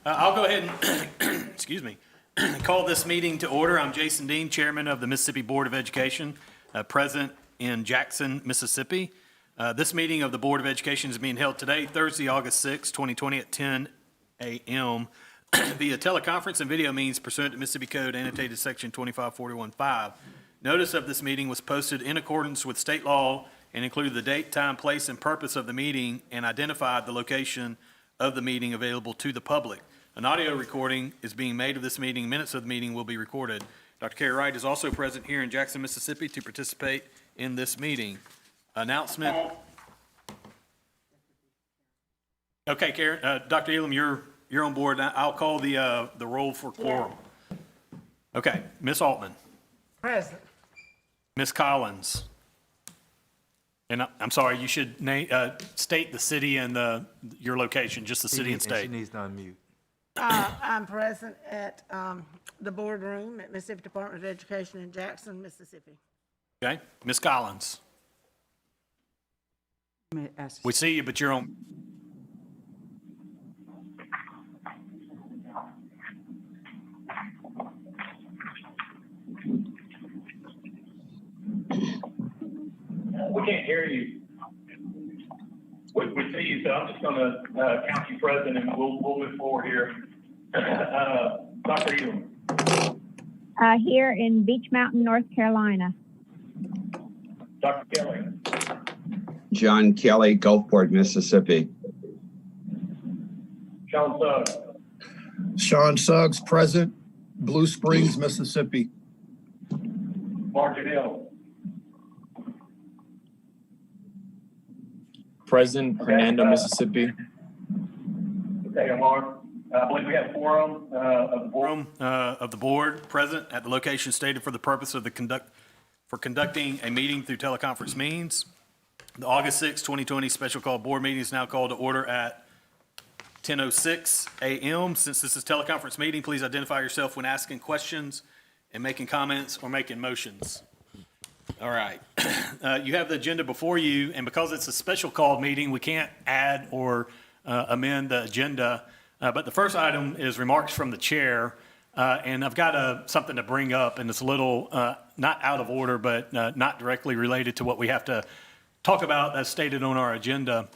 I'll go ahead and, excuse me, call this meeting to order. I'm Jason Dean, Chairman of the Mississippi Board of Education, present in Jackson, Mississippi. This meeting of the Board of Education is being held today, Thursday, August 6, 2020 at 10 a.m. via teleconference and video means pursuant to Mississippi Code annotated section 25415. Notice of this meeting was posted in accordance with state law and included the date, time, place, and purpose of the meeting and identified the location of the meeting available to the public. An audio recording is being made of this meeting. Minutes of the meeting will be recorded. Dr. Carrie Wright is also present here in Jackson, Mississippi to participate in this meeting. Announcement. Okay, Karen, Dr. Elam, you're on board. I'll call the roll for quorum. Okay, Ms. Altman. Present. Ms. Collins. And I'm sorry, you should state the city and your location, just the city and state. She needs to unmute. I'm present at the boardroom at Mississippi Department of Education in Jackson, Mississippi. Okay, Ms. Collins. We see you, but you're on. We can't hear you. We see you, so I'm just going to count you present, and we'll move forward here. Dr. Elam. Here in Beach Mountain, North Carolina. Dr. Kelly. John Kelly, Gulfport, Mississippi. Sean Suggs. Sean Suggs, present, Blue Springs, Mississippi. Mark Hill. Present, Hernando, Mississippi. Okay, Mark. I believe we have quorum of the board. Of the board present at the location stated for the purpose of conducting a meeting through teleconference means. The August 6, 2020 special call board meeting is now called to order at 10:06 a.m. Since this is teleconference meeting, please identify yourself when asking questions and making comments or making motions. All right. You have the agenda before you, and because it's a special call meeting, we can't add or amend the agenda. But the first item is remarks from the chair, and I've got something to bring up, and it's a little not out of order, but not directly related to what we have to talk about as stated on our agenda.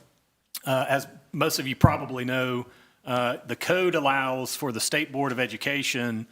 As most of you probably know, the code allows for the State Board of Education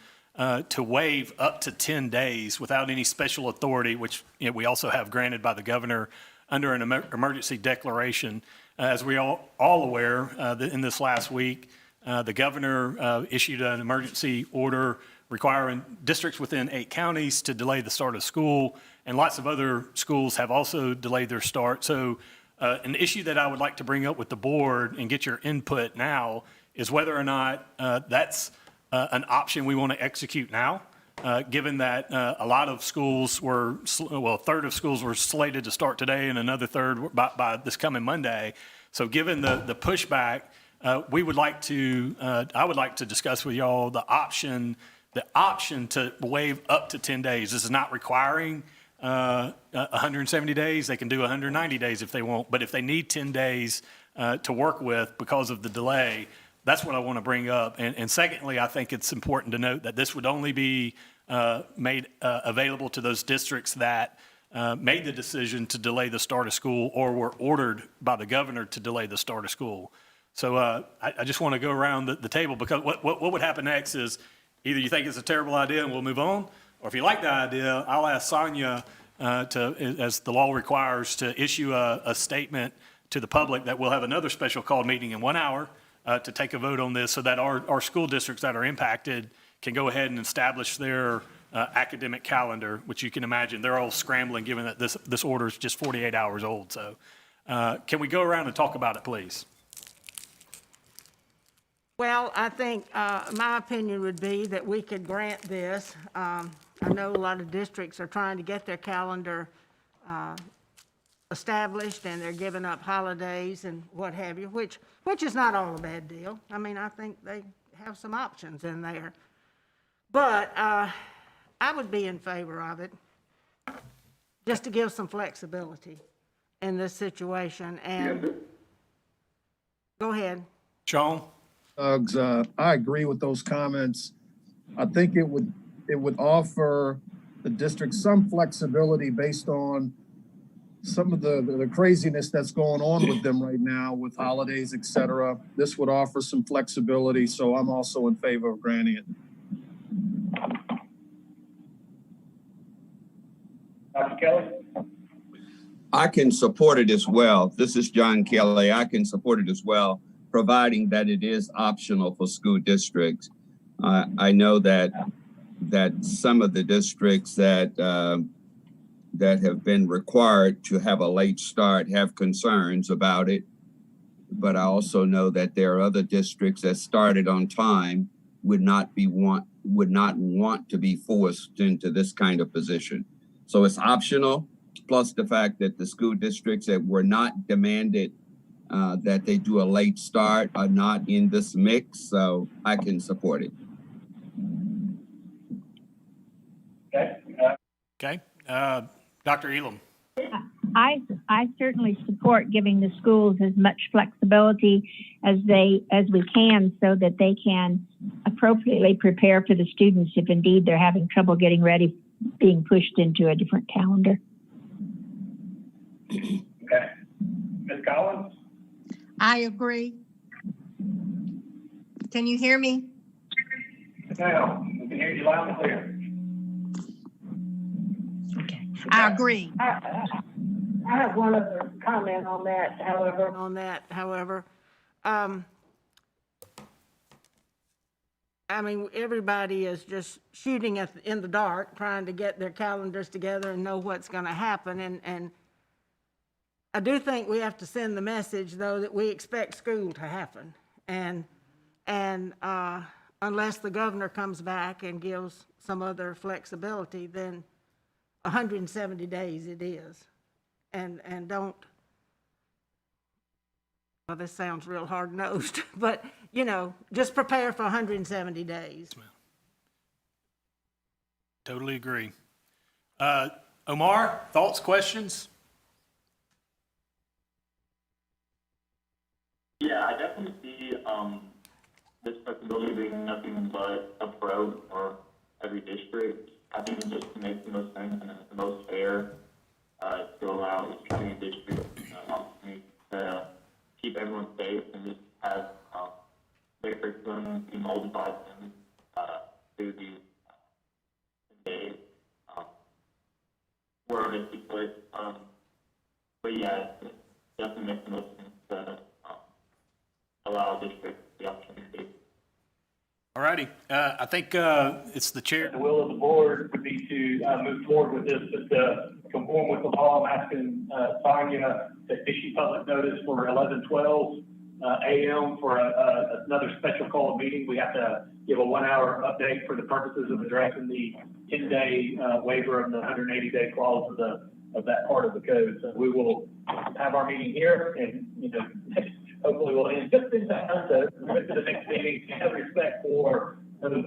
to waive up to 10 days without any special authority, which we also have granted by the governor under an emergency declaration. As we all aware, in this last week, the governor issued an emergency order requiring districts within 8 counties to delay the start of school, and lots of other schools have also delayed their start. So an issue that I would like to bring up with the board and get your input now is whether or not that's an option we want to execute now, given that a lot of schools were, a third of schools were slated to start today and another third by this coming Monday. So given the pushback, we would like to, I would like to discuss with y'all the option to waive up to 10 days. This is not requiring 170 days. They can do 190 days if they want, but if they need 10 days to work with because of the delay, that's what I want to bring up. And secondly, I think it's important to note that this would only be made available to those districts that made the decision to delay the start of school or were ordered by the governor to delay the start of school. So I just want to go around the table, because what would happen next is either you think it's a terrible idea and we'll move on, or if you like the idea, I'll ask Sonia as the law requires, to issue a statement to the public that we'll have another special call meeting in 1 hour to take a vote on this, so that our school districts that are impacted can go ahead and establish their academic calendar, which you can imagine they're all scrambling given that this order is just 48 hours old. So can we go around and talk about it, please? Well, I think my opinion would be that we could grant this. I know a lot of districts are trying to get their calendar established, and they're giving up holidays and what have you, which is not all a bad deal. I mean, I think they have some options in there. But I would be in favor of it, just to give some flexibility in this situation. And go ahead. Sean? Suggs. I agree with those comments. I think it would offer the district some flexibility based on some of the craziness that's going on with them right now with holidays, et cetera. This would offer some flexibility, so I'm also in favor of granting it. Dr. Kelly? I can support it as well. This is John Kelly. I can support it as well, providing that it is optional for school districts. I know that some of the districts that have been required to have a late start have concerns about it. But I also know that there are other districts that started on time would not want to be forced into this kind of position. So it's optional, plus the fact that the school districts that were not demanded that they do a late start are not in this mix, so I can support it. Okay. Okay. Dr. Elam? I certainly support giving the schools as much flexibility as we can so that they can appropriately prepare for the students if indeed they're having trouble getting ready, being pushed into a different calendar. Okay. Ms. Collins? I agree. Can you hear me? Now, we can hear you loud and clear. Okay. I agree. I have one other comment on that, however. I mean, everybody is just shooting in the dark, trying to get their calendars together and know what's going to happen. And I do think we have to send the message, though, that we expect school to happen. And unless the governor comes back and gives some other flexibility, then 170 days it is. And don't, well, this sounds real hard-nosed, but, you know, just prepare for 170 days. Totally agree. Omar, thoughts, questions? Yeah, I definitely see this flexibility being nothing but a pro for every district. I think it just makes the most sense and it's the most fair to allow each county and district opportunity to keep everyone safe and just have their curriculum be molded by them through these days. Where it is put, but yeah, it definitely makes the most sense to allow districts the opportunity. All righty. I think it's the chair. The will of the board would be to move forward with this, but to conform with the law, I'm asking Tanya to issue public notice for 11:12 a.m. for another special call meeting. We have to give a 1-hour update for the purposes of addressing the 10-day waiver of the 180-day clause of that part of the code. So we will have our meeting here, and hopefully we'll end just in time to move to the next meeting. And have respect for those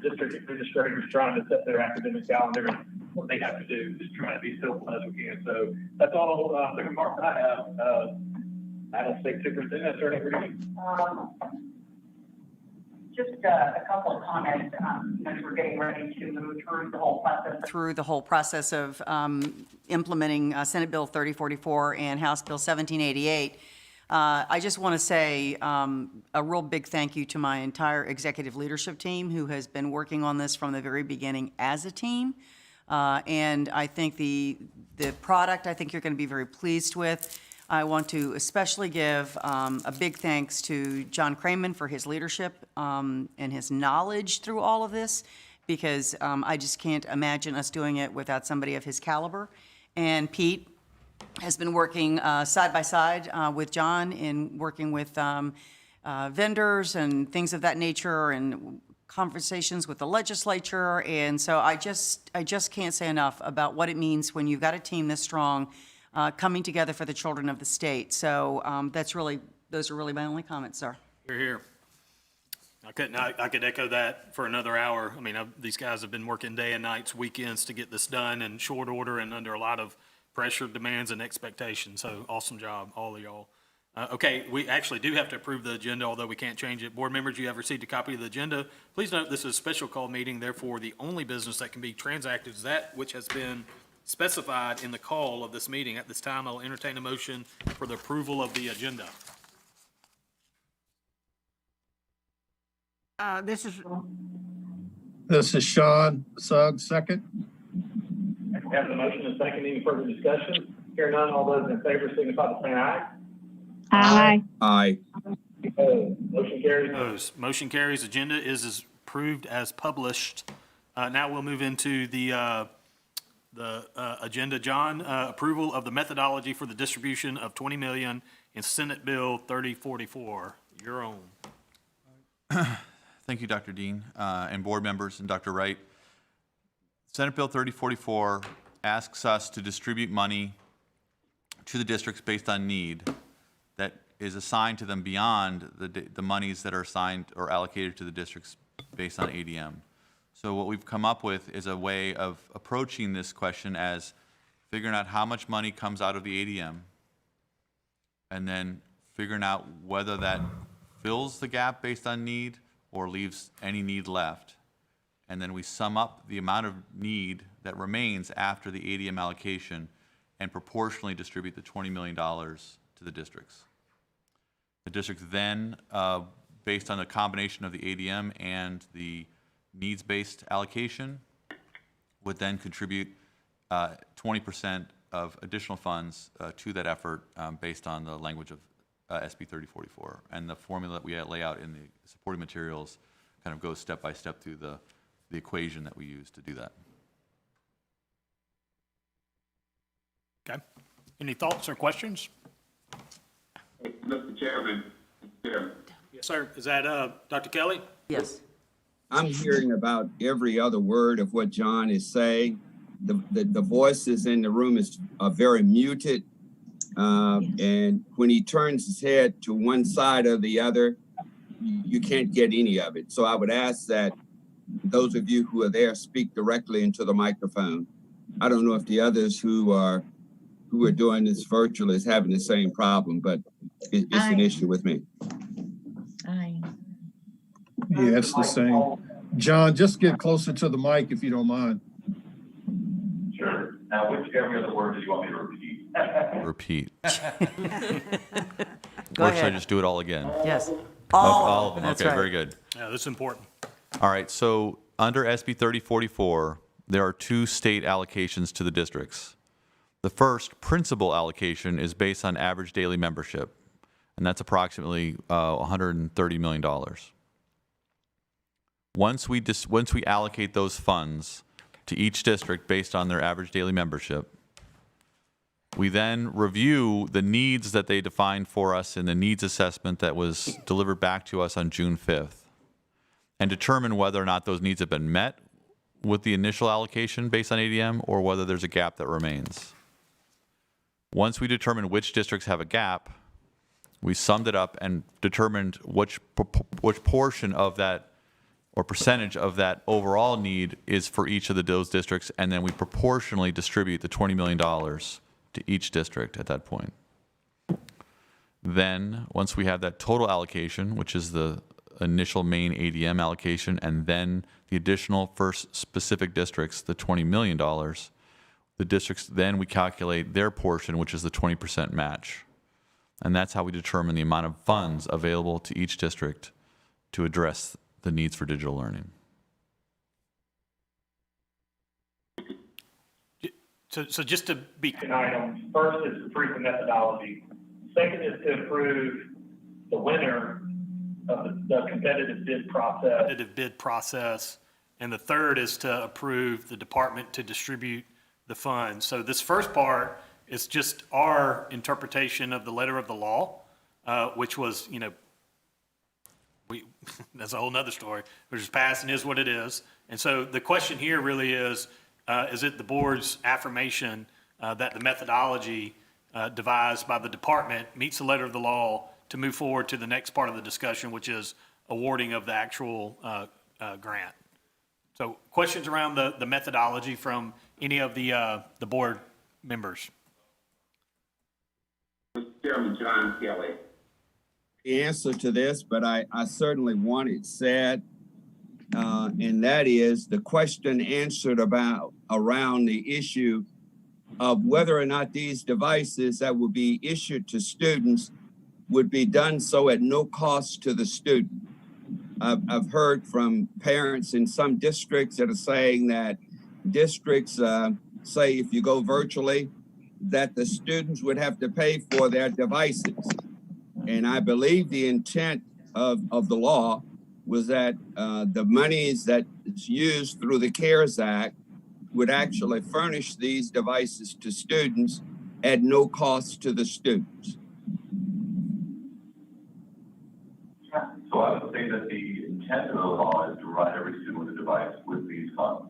district administrators trying to set their academic calendar and what they have to do, just trying to be simple as we can. So that's all the remarks I have. Madam State Superintendent, Attorney Green. Just a couple of comments as we're getting ready to move through the whole process of implementing Senate Bill 3044 and House Bill 1788. I just want to say a real big thank you to my entire executive leadership team who has been working on this from the very beginning as a team. And I think the product, I think you're going to be very pleased with. I want to especially give a big thanks to John Craman for his leadership and his knowledge through all of this, because I just can't imagine us doing it without somebody of his caliber. And Pete has been working side by side with John in working with vendors and things of that nature and conversations with the legislature. And so I just can't say enough about what it means when you've got a team this strong coming together for the children of the state. So those are really my only comments, sir. You're here. I could echo that for another hour. I mean, these guys have been working day and nights, weekends to get this done in short order and under a lot of pressure, demands, and expectations. So awesome job, all of y'all. Okay, we actually do have to approve the agenda, although we can't change it. Board members, you have received a copy of the agenda. Please note, this is a special call meeting, therefore, the only business that can be transacted is that which has been specified in the call of this meeting. At this time, I'll entertain a motion for the approval of the agenda. This is Sean Suggs, second. We have the motion and second. Any further discussion? Hear none, all those in favor signify by saying aye. Aye. Aye. Motion carries. Opposed. Motion carries. Agenda is approved as published. Now we'll move into the agenda. John, approval of the methodology for the distribution of $20 million in Senate Bill 3044. Your own. Thank you, Dr. Dean, and board members, and Dr. Wright. Senate Bill 3044 asks us to distribute money to the districts based on need that is assigned to them beyond the monies that are assigned or allocated to the districts based on ADM. So what we've come up with is a way of approaching this question as figuring out how much money comes out of the ADM, and then figuring out whether that fills the gap based on need or leaves any need left. And then we sum up the amount of need that remains after the ADM allocation and proportionally distribute the $20 million to the districts. The districts then, based on a combination of the ADM and the needs-based allocation, would then contribute 20% of additional funds to that effort based on the language of SB 3044. And the formula that we lay out in the supporting materials kind of goes step by step through the equation that we use to do that. Okay. Any thoughts or questions? Mr. Chairman, Yes, sir. Is that Dr. Kelly? Yes. I'm hearing about every other word of what John is saying. The voices in the room are very muted. And when he turns his head to one side or the other, you can't get any of it. So I would ask that those of you who are there speak directly into the microphone. I don't know if the others who are doing this virtual is having the same problem, but it's an issue with me. Aye. Yeah, it's the same. John, just get closer to the mic if you don't mind. Sure. Now, which every other word do you want me to repeat? Repeat. Go Or should I ahead. just do it all again? Yes. All of them. That's Okay, right. very good. Yeah, this is important. All right, so under SB 3044, there are two state allocations to the districts. The first, principal allocation, is based on average daily membership, and that's approximately $130 million. Once we allocate those funds to each district based on their average daily membership, we then review the needs that they defined for us in the needs assessment that was delivered back to us on June 5th, and determine whether or not those needs have been met with the initial allocation based on ADM or whether there's a gap that remains. Once we determine which districts have a gap, we summed it up and determined which portion of that or percentage of that overall need is for each of those districts, and then we proportionally distribute the $20 million to each district at that point. Then, once we have that total allocation, which is the initial main ADM allocation, and then the additional first specific districts, the $20 million, the districts, then we calculate their portion, which is the 20% match. And that's how we determine the amount of funds available to each district to address the needs for digital learning. So just to be, Items. First is to approve the methodology. Second is to approve the winner of the competitive bid process. competitive bid process, and the third is to approve the department to distribute the funds. So this first part is just our interpretation of the letter of the law, which was, that's a whole nother story, which is passed and is what it is. And so the question here really is it the board's affirmation that the methodology devised by the department meets the letter of the law to move forward to the next part of the discussion, which is awarding of the actual grant? So questions around the methodology from any of the board members? Chairman John Kelly. The answer to this, but I certainly want it said, and that is the question answered around the issue of whether or not these devices that will be issued to students would be done so at no cost to the student. I've heard from parents in some districts that are saying that districts say if you go virtually, that the students would have to pay for their devices. And I believe the intent of the law was that the monies that is used through the CARES Act would actually furnish these devices to students at no cost to the students. So I would say that the intent of the law is to provide every student with a device with these funds.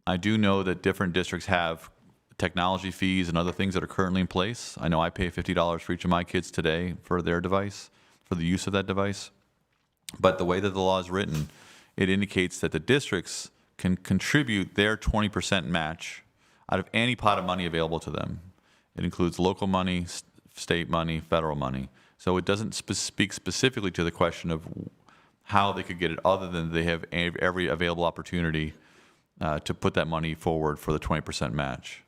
I do know that different districts have technology fees and other things that are currently in place. I know I pay $50 for each of my kids today for their device, for the use of that device. But the way that the law is written, it indicates that the districts can contribute their 20% match out of any pot of money available to them. It includes local money, state money, federal money. So it doesn't speak specifically to the question of how they could get it, other than they have every available opportunity to put that money forward for the 20% match.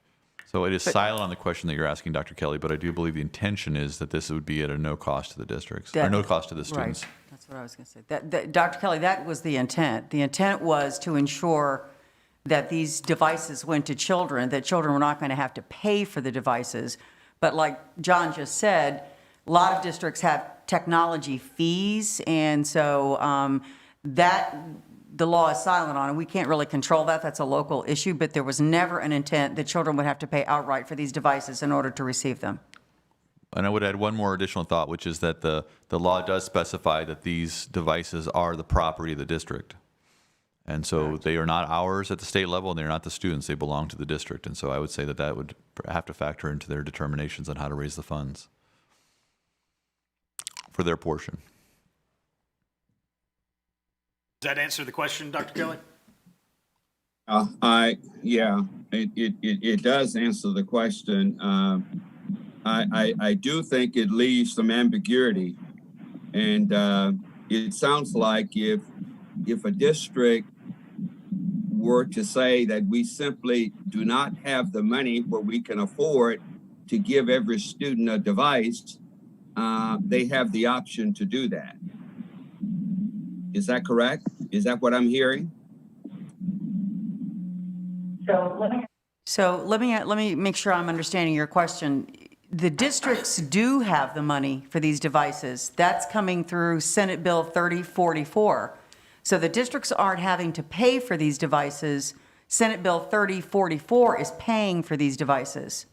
So it is silent on the question that you're asking, Dr. Kelly, but I do believe the intention is that this would be at a no cost to the districts, or no cost to the students. Right. That's what I was going to say. Dr. Kelly, that was the intent. The intent was to ensure that these devices went to children, that children were not going to have to pay for the devices. But like John just said, a lot of districts have technology fees, and so that the law is silent on, and we can't really control that. That's a local issue, but there was never an intent that children would have to pay outright for these devices in order to receive them. And I would add one more additional thought, which is that the law does specify that these devices are the property of the district. And so they are not ours at the state level, and they're not the students. They belong to the district. And so I would say that that would have to factor into their determinations on how to raise the funds for their portion. Does that answer the question, Dr. Kelly? It does answer the question. I do think it leaves some ambiguity, and it sounds like if a district were to say that we simply do not have the money where we can afford to give every student a device, they have the option to do that. Is that correct? Is that what I'm hearing? So let me make sure I'm understanding your question. The districts do have the money for these devices. That's coming through Senate Bill 3044. So the districts aren't having to pay for these devices. Senate Bill 3044 is paying for these devices.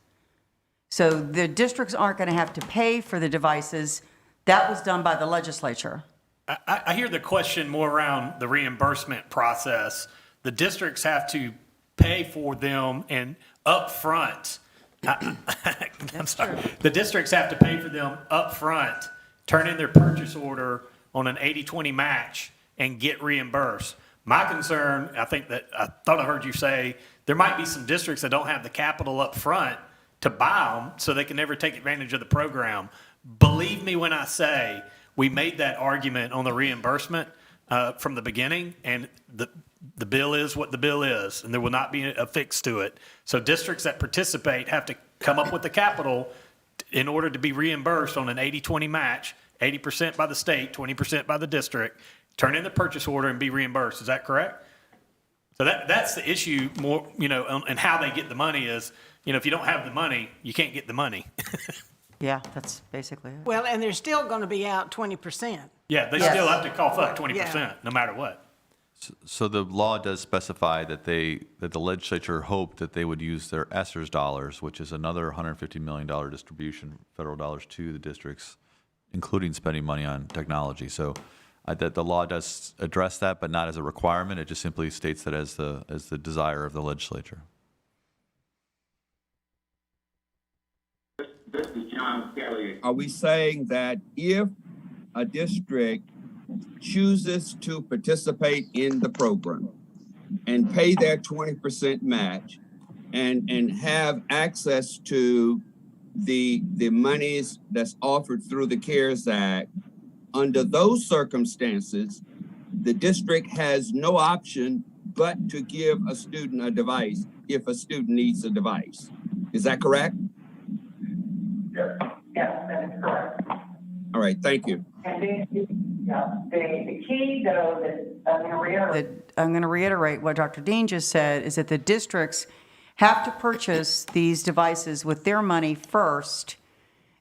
So the districts aren't going to have to pay for the devices. That was done by the legislature. I hear the question more around the reimbursement process. The districts have to pay for them and upfront. I'm sorry. The districts have to pay for them upfront, turn in their purchase order on an 80-20 match, and get reimbursed. My concern, I thought I heard you say, there might be some districts that don't have the capital up front to buy them, so they can never take advantage of the program. Believe me when I say we made that argument on the reimbursement from the beginning, and the bill is what the bill is, and there will not be a fix to it. So districts that participate have to come up with the capital in order to be reimbursed on an 80-20 match, 80% by the state, 20% by the district, turn in the purchase order and be reimbursed. Is that correct? So that's the issue more, and how they get the money is, if you don't have the money, you can't get the money. Yeah, that's basically it. Well, and they're still going to be out 20%. Yeah, they still have to cough up 20%, no matter what. So the law does specify that the legislature hoped that they would use their ESSER's dollars, which is another $150 million distribution, federal dollars to the districts, including spending money on technology. So that the law does address that, but not as a requirement. It just simply states that as the desire of the legislature. This is John Kelly. Are we saying that if a district chooses to participate in the program and pay their 20% match and have access to the monies that's offered through the CARES Act, under those circumstances, the district has no option but to give a student a device if a student needs a device. Is that correct? Yes, that is correct. All right, thank you. And the key though, that I'm going to reiterate. I'm going to reiterate what Dr. Dean just said, is that the districts have to purchase these devices with their money first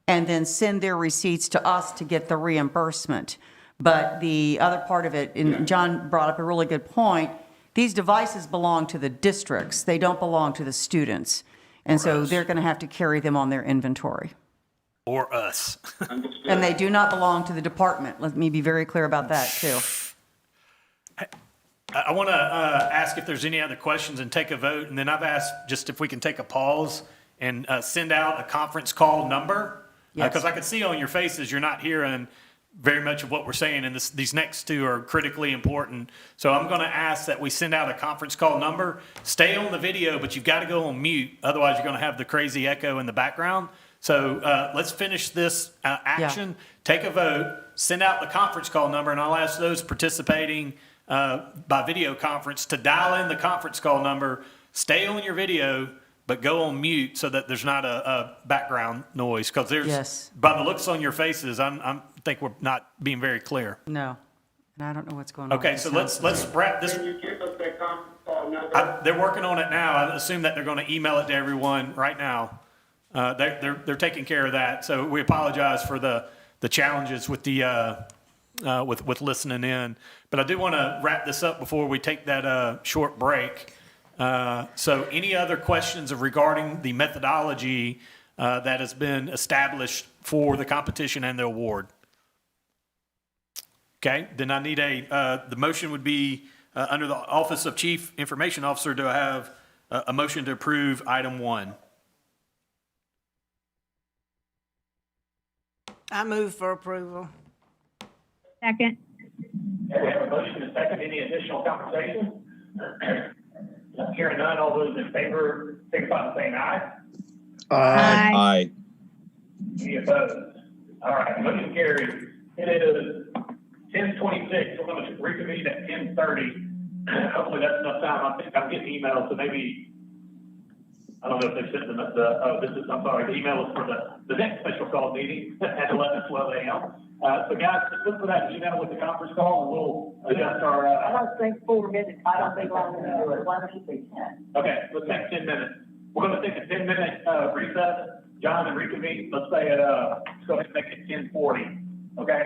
and then send their receipts to us to get the reimbursement. But the other part of it, and John brought up a really good point, these devices belong to the districts. They don't belong to the students. And so they're going to have to carry them on their inventory. Or us. And they do not belong to the department. Let me be very clear about that, too. I want to ask if there's any other questions and take a vote, and then I've asked just if we can take a pause and send out a conference call number. Yes. Because I can see on your faces, you're not hearing very much of what we're saying, and these next two are critically important. So I'm going to ask that we send out a conference call number. Stay on the video, but you've got to go on mute. Otherwise, you're going to have the crazy echo in the background. So let's finish this action, take a vote, send out the conference call number, and I'll ask those participating by video conference to dial in the conference call number, stay on your video, but go on mute so that there's not a background noise. Because there's, by the looks on your fases, I think we're not being very clear. No, and I don't know what's going on. Okay, so let's wrap this. Can you give us that conference call number? They're working on it now. I assume that they're going to email it to everyone right now. They're taking care of that. So we apologize for the challenges with the with listening in. But I do want to wrap this up before we take that short break. So any other questions regarding the methodology that has been established for the competition and the award? Okay, then I need the motion would be under the Office of Chief Information Officer. Do I have a motion to approve item 1? I move for approval. Second. Okay, we have a motion and a second. Any additional conversation? Hearing none, all those in favor, signify by saying aye. Aye. Any opposed? All right, motion carries. It is 10:26. We're going to reconvene at 10:30. Hopefully that's enough time. I think I'm getting emails, so maybe, I don't know if they sent them I'm sorry, the email is for the next special call meeting at 11:12 a.m. So guys, just look for that email with the conference call, and we'll adjust our, I don't think 4 minutes, I don't think long enough, why don't you say 10? okay, let's take 10 minutes. We're going to take a 10-minute recess. John, and reconvene, let's say at, let's go ahead and make it 10:40, okay?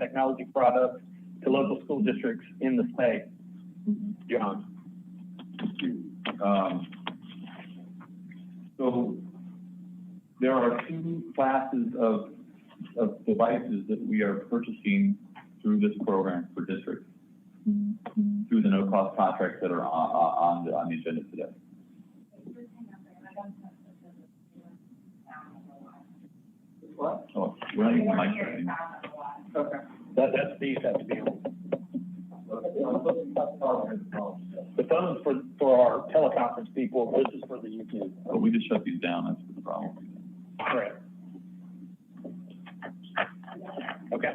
technology products to local school districts in the state. John. So there are two classes of devices that we are purchasing through this program for districts, through the no-cost contracts that are on the agenda today. What? Oh, we're not using mic training. Okay. That's the The phones for our teleconference people, this is for the YouTube. Oh, we just shut these down, that's the problem. Correct. Okay.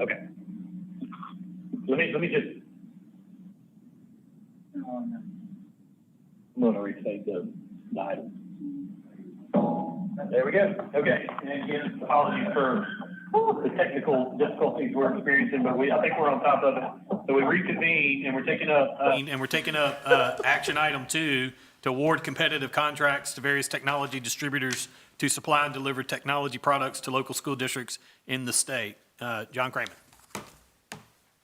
Okay. Let me just. I'm going to restate the item. There we go. Okay. And again, apologies for the technical difficulties we're experiencing, but I think we're on top of it. So we reconvene and we're taking up. Action item 2 to award competitive contracts to various technology distributors to supply and deliver technology products to local school districts in the state. John Kramer.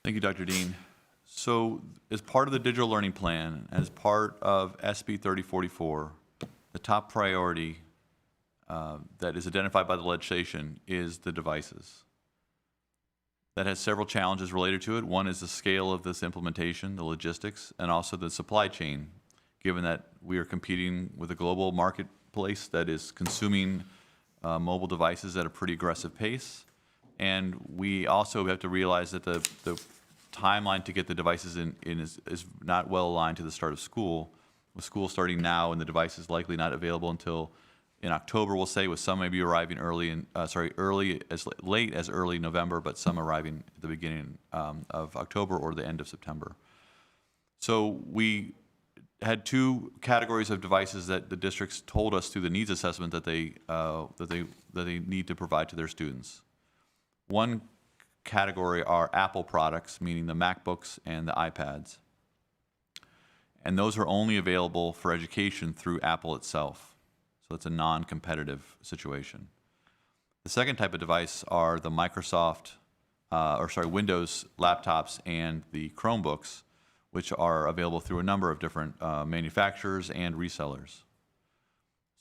Thank you, Dr. Dean. So as part of the digital learning plan, as part of SB 3044, the top priority that is identified by the legislation is the devices. That has several challenges related to it. One is the scale of this implementation, the logistics, and also the supply chain, given that we are competing with a global marketplace that is consuming mobile devices at a pretty aggressive pace. And we also have to realize that the timeline to get the devices in is not well aligned to the start of school, with school starting now and the devices likely not available until in October, we'll say, with some maybe arriving late as early November, but some arriving at the beginning of October or the end of September. So we had two categories of devices that the districts told us through the needs assessment that they need to provide to their students. One category are Apple products, meaning the MacBooks and the iPads. And those are only available for education through Apple itself. So it's a non-competitive situation. The second type of device are the Windows laptops and the Chromebooks, which are available through a number of different manufacturers and resellers.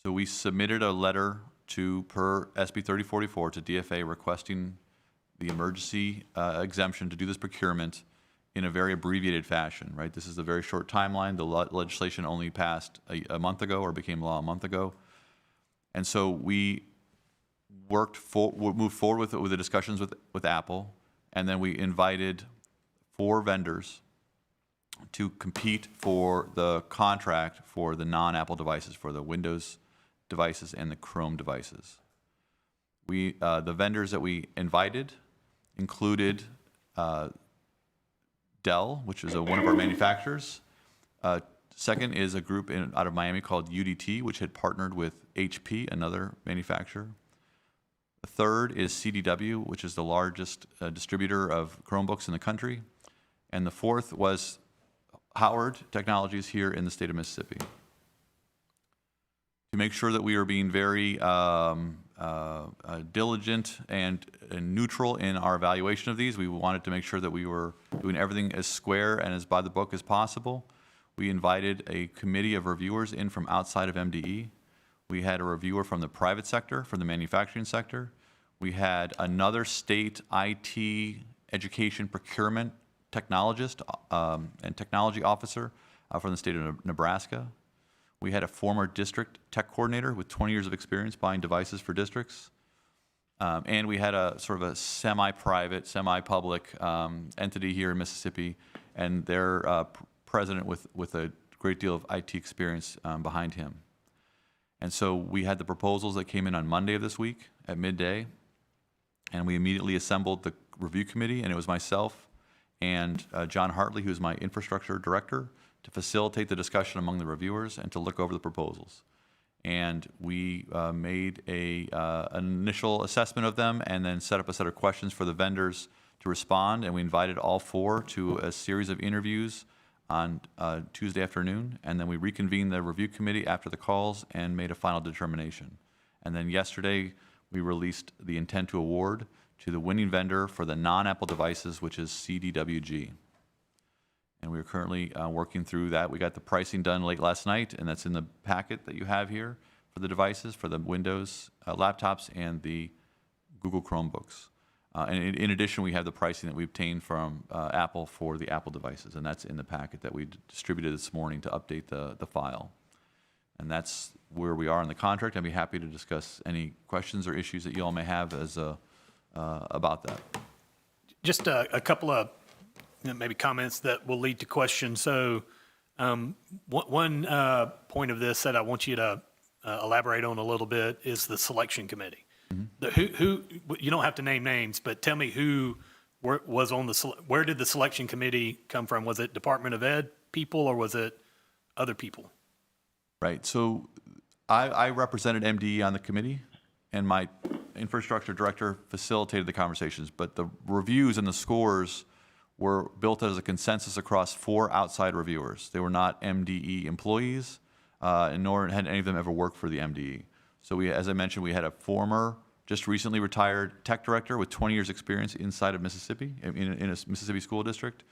So we submitted a letter per SB 3044 to DFA requesting the emergency exemption to do this procurement in a very abbreviated fashion, right? This is a very short timeline. The legislation only passed a month ago or became law a month ago. And so we moved forward with the discussions with Apple, and then we invited 4 vendors to compete for the contract for the non-Apple devices, for the Windows devices and the Chrome devices. The vendors that we invited included Dell, which is one of our manufacturers. Second is a group out of Miami called UDT, which had partnered with HP, another manufacturer. The third is CDW, which is the largest distributor of Chromebooks in the country. And the fourth was Howard Technologies here in the state of Mississippi. To make sure that we are being very diligent and neutral in our evaluation of these, we wanted to make sure that we were doing everything as square and as by the book as possible. We invited a committee of reviewers in from outside of MDE. We had a reviewer from the private sector, from the manufacturing sector. We had another state IT education procurement technologist and technology officer from the state of Nebraska. We had a former district tech coordinator with 20 years of experience buying devices for districts. And we had a sort of a semi-private, semi-public entity here in Mississippi, and their president with a great deal of IT experience behind him. And so we had the proposals that came in on Monday of this week at midday, and we immediately assembled the review committee, and it was myself and John Hartley, who's my infrastructure director, to facilitate the discussion among the reviewers and to look over the proposals. And we made an initial assessment of them and then set up a set of questions for the vendors to respond. And we invited all 4 to a series of interviews on Tuesday afternoon. And then we reconvened the review committee after the calls and made a final determination. And then yesterday, we released the intent to award to the winning vendor for the non-Apple devices, which is CDWG. And we are currently working through that. We got the pricing done late last night, and that's in the packet that you have here for the devices, for the Windows laptops and the Google Chromebooks. And in addition, we have the pricing that we obtained from Apple for the Apple devices, and that's in the packet that we distributed this morning to update the file. And that's where we are in the contract. I'd be happy to discuss any questions or issues that you all may have about that. Just a couple of maybe comments that will lead to questions. So one point of this that I want you to elaborate on a little bit is the selection committee. Who you don't have to name names, but tell me who was on where did the selection committee come from? Was it Department of Ed people or was it other people? Right. So I represented MDE on the committee, and my infrastructure director facilitated the conversations. But the reviews and the scores were built as a consensus across 4 outside reviewers. They were not MDE employees, and nor had any of them ever worked for the MDE. So we, as I mentioned, we had a former, just recently retired tech director with 20 years experience inside of Mississippi, in a Mississippi school district.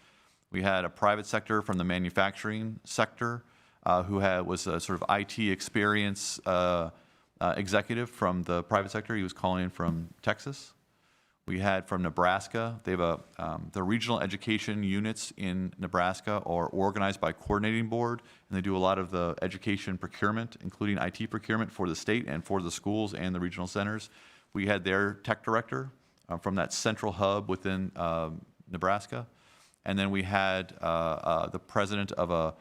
We had a private sector from the manufacturing sector who was a sort of IT experience executive from the private sector. He was calling in from Texas. We had from Nebraska. They have the regional education units in Nebraska are organized by coordinating board, and they do a lot of the education procurement, including IT procurement for the state and for the schools and the regional centers. We had their tech director from that central hub within Nebraska. And then we had the president of a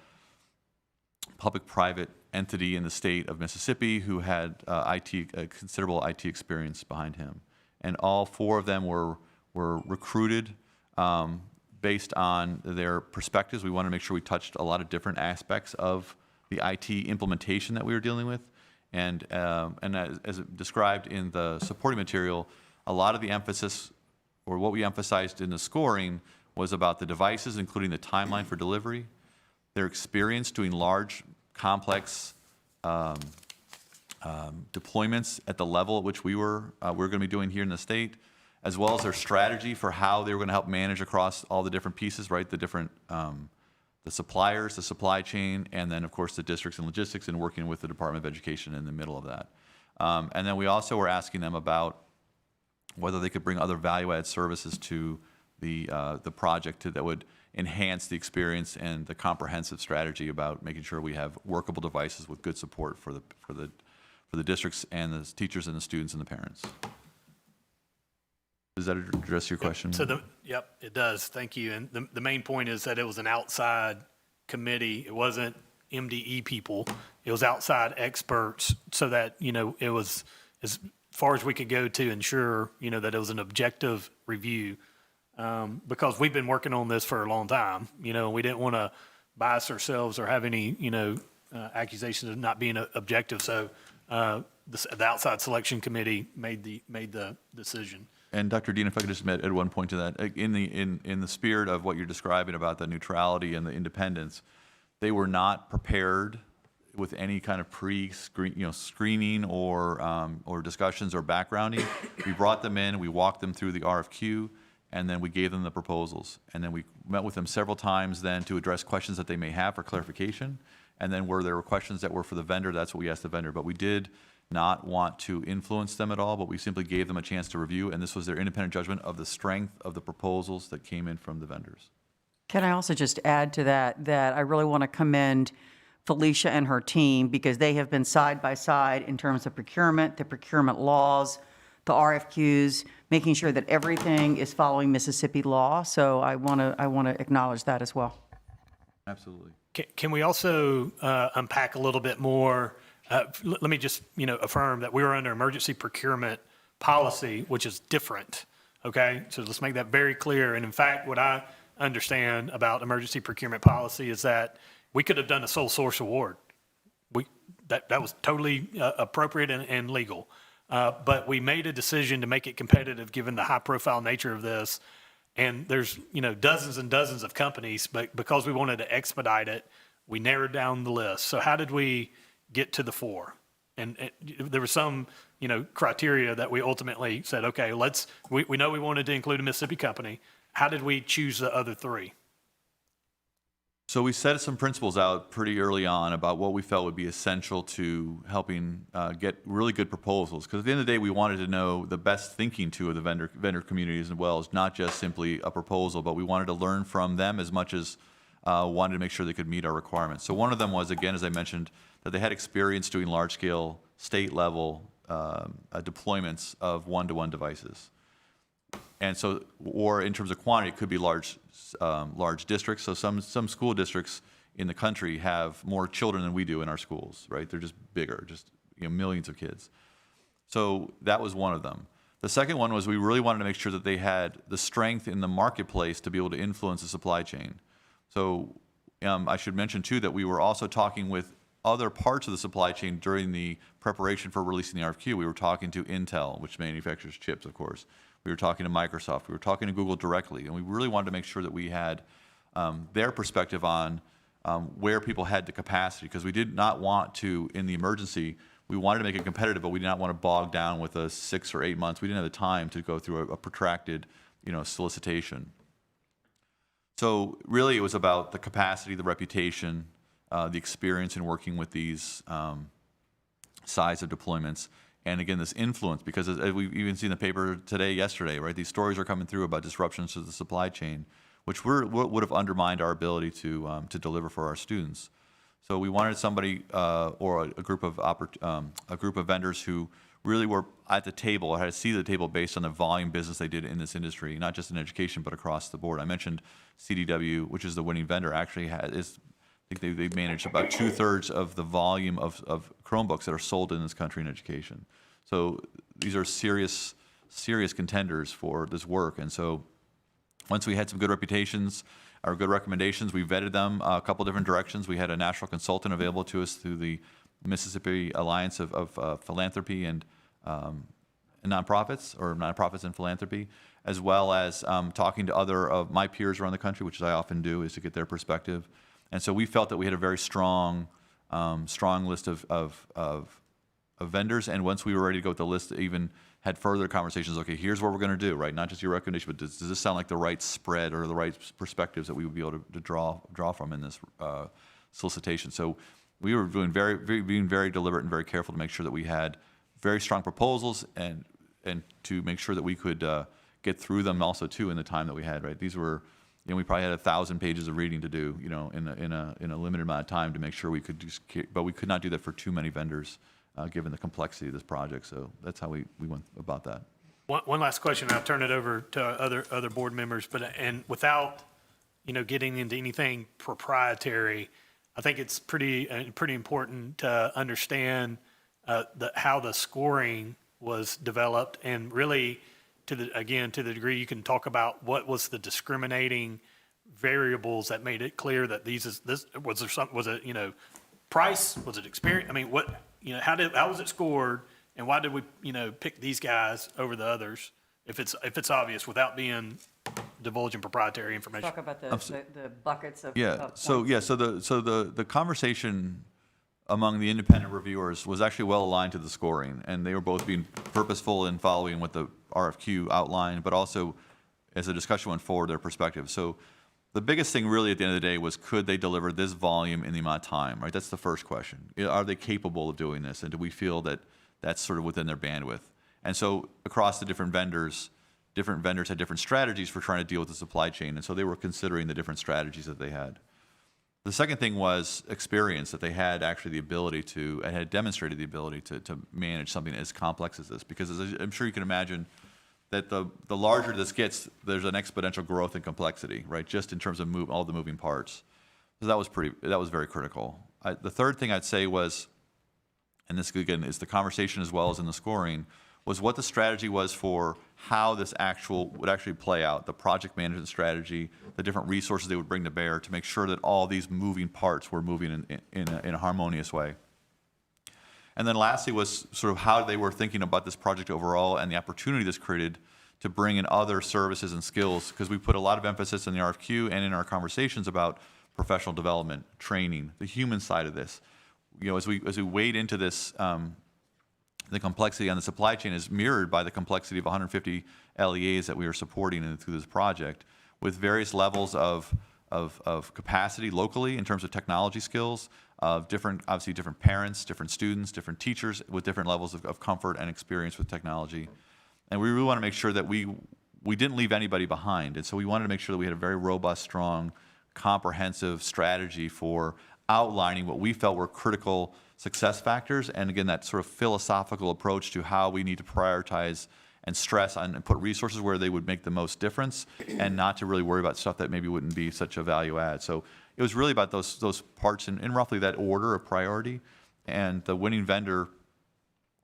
public-private entity in the state of Mississippi who had considerable IT experience behind him. And all 4 of them were recruited based on their perspectives. We wanted to make sure we touched a lot of different aspects of the IT implementation that we were dealing with. And as described in the supporting material, a lot of the emphasis, or what we emphasized in the scoring, was about the devices, including the timeline for delivery, their experience doing large, complex deployments at the level at which we're going to be doing here in the state, as well as their strategy for how they were going to help manage across all the different pieces, right? The different the suppliers, the supply chain, and then of course the districts and logistics, and working with the Department of Education in the middle of that. And then we also were asking them about whether they could bring other value-added services to the project that would enhance the experience and the comprehensive strategy about making sure we have workable devices with good support for the districts and the teachers and the students and the parents. Does that address your question? So yep, it does. Thank you. And the main point is that it was an outside committee. It wasn't MDE people. It was outside experts, so that, it was as far as we could go to ensure, that it was an objective review. Because we've been working on this for a long time, and we didn't want to bias ourselves or have any, accusations of not being objective. So the outside selection committee made the decision. And Dr. Dean, if I could just add one point to that, in the spirit of what you're describing about the neutrality and the independence, they were not prepared with any kind of screening or discussions or backgrounding. We brought them in, we walked them through the RFQ, and then we gave them the proposals. And then we met with them several times then to address questions that they may have for clarification. And then where there were questions that were for the vendor, that's what we asked the vendor. But we did not want to influence them at all, but we simply gave them a chance to review, and this was their independent judgment of the strength of the proposals that came in from the vendors. Can I also just add to that I really want to commend Felicia and her team, because they have been side by side in terms of procurement, the procurement laws, the RFQs, making sure that everything is following Mississippi law. So I want to acknowledge that as well. Absolutely. Can we also unpack a little bit more? Let me just, affirm that we were under emergency procurement policy, which is different. Okay, so let's make that very clear. And in fact, what I understand about emergency procurement policy is that we could have done a sole source award. That was totally appropriate and legal. But we made a decision to make it competitive given the high profile nature of this. And there's, dozens and dozens of companies, but because we wanted to expedite it, we narrowed down the list. So how did we get to the 4? And there was some, criteria that we ultimately said, okay, we know we wanted to include a Mississippi company. How did we choose the other 3? So we set some principles out pretty early on about what we felt would be essential to helping get really good proposals. Because at the end of the day, we wanted to know the best thinking to of the vendor communities as well as not just simply a proposal, but we wanted to learn from them as much as wanted to make sure they could meet our requirements. So one of them was, again, as I mentioned, that they had experience doing large-scale, state-level deployments of one-to-one devices. And so, or in terms of quantity, it could be large districts. So some school districts in the country have more children than we do in our schools, right? They're just bigger, just millions of kids. So that was one of them. The second one was we really wanted to make sure that they had the strength in the marketplace to be able to influence the supply chain. So I should mention too that we were also talking with other parts of the supply chain during the preparation for releasing the RFQ. We were talking to Intel, which manufactures chips, of course. We were talking to Microsoft. We were talking to Google directly. And we really wanted to make sure that we had their perspective on where people had the capacity, because we did not want to, in the emergency, we wanted to make it competitive, but we did not want to bog down with a 6 or 8 months. We didn't have the time to go through a protracted, solicitation. So really it was about the capacity, the reputation, the experience in working with these size of deployments. And again, this influence, because as we've even seen in the paper yesterday, right? These stories are coming through about disruptions to the supply chain, which would have undermined our ability to deliver for our students. So we wanted somebody or a group of vendors who really were at the table, or had a seat at the table based on the volume business they did in this industry, not just in education, but across the board. I mentioned CDW, which is the winning vendor, actually I think they manage about 2/3 of the volume of Chromebooks that are sold in this country in education. So these are serious contenders for this work. And so once we had some good reputations or good recommendations, we vetted them a couple different directions. We had a national consultant available to us through the Mississippi Alliance of Philanthropy and nonprofits, or nonprofits and philanthropy, as well as talking to other of my peers around the country, which I often do, is to get their perspective. And so we felt that we had a very strong list of vendors. And once we were ready to go with the list, even had further conversations. Okay, here's what we're going to do, right? Not just your recommendation, but does this sound like the right spread or the right perspectives that we would be able to draw from in this solicitation? So we were being very deliberate and very careful to make sure that we had very strong proposals and to make sure that we could get through them also too in the time that we had, right? These were, we probably had 1,000 pages of reading to do, in a limited amount of time to make sure we could but we could not do that for too many vendors, given the complexity of this project. So that's how we went about that. One last question, I'll turn it over to other board members, and without, getting into anything proprietary, I think it's pretty important to understand how the scoring was developed, and really to the degree you can talk about what was the discriminating variables that made it clear that was it price, was it experience? I mean, how was it scored, and why did we pick these guys over the others if it's obvious without divulging proprietary information? Talk about the buckets of So the conversation among the independent reviewers was actually well aligned to the scoring, and they were both being purposeful in following what the RFQ outlined, but also as the discussion went forward, their perspective. So the biggest thing really at the end of the day was, could they deliver this volume in the amount of time, right? That's the first question. Are they capable of doing this, and do we feel that that's sort of within their bandwidth? And so across the different vendors had different strategies for trying to deal with the supply chain, and so they were considering the different strategies that they had. The second thing was experience, that they had actually the ability to, and had demonstrated the ability to manage something as complex as this. Because as I'm sure you can imagine, that the larger this gets, there's an exponential growth in complexity, right? Just in terms of all the moving parts. So that was very critical. The third thing I'd say was, and this again is the conversation as well as in the scoring, was what the strategy was for how this would actually play out, the project management strategy, the different resources they would bring to bear to make sure that all these moving parts were moving in a harmonious way. And then lastly was sort of how they were thinking about this project overall and the opportunity this created to bring in other services and skills, because we put a lot of emphasis in the RFQ and in our conversations about professional development, training, the human side of this. You know, as we wade into this, the complexity on the supply chain is mirrored by the complexity of 150 LEAs that we are supporting through this project, with various levels of capacity locally in terms of technology skills, of obviously different parents, different students, different teachers with different levels of comfort and experience with technology. And we really want to make sure that we didn't leave anybody behind. And so we wanted to make sure that we had a very robust, strong, comprehensive strategy for outlining what we felt were critical success factors. And again, that sort of philosophical approach to how we need to prioritize and stress on and put resources where they would make the most difference, and not to really worry about stuff that maybe wouldn't be such a value add. So it was really about those parts in roughly that order of priority. And the winning vendor,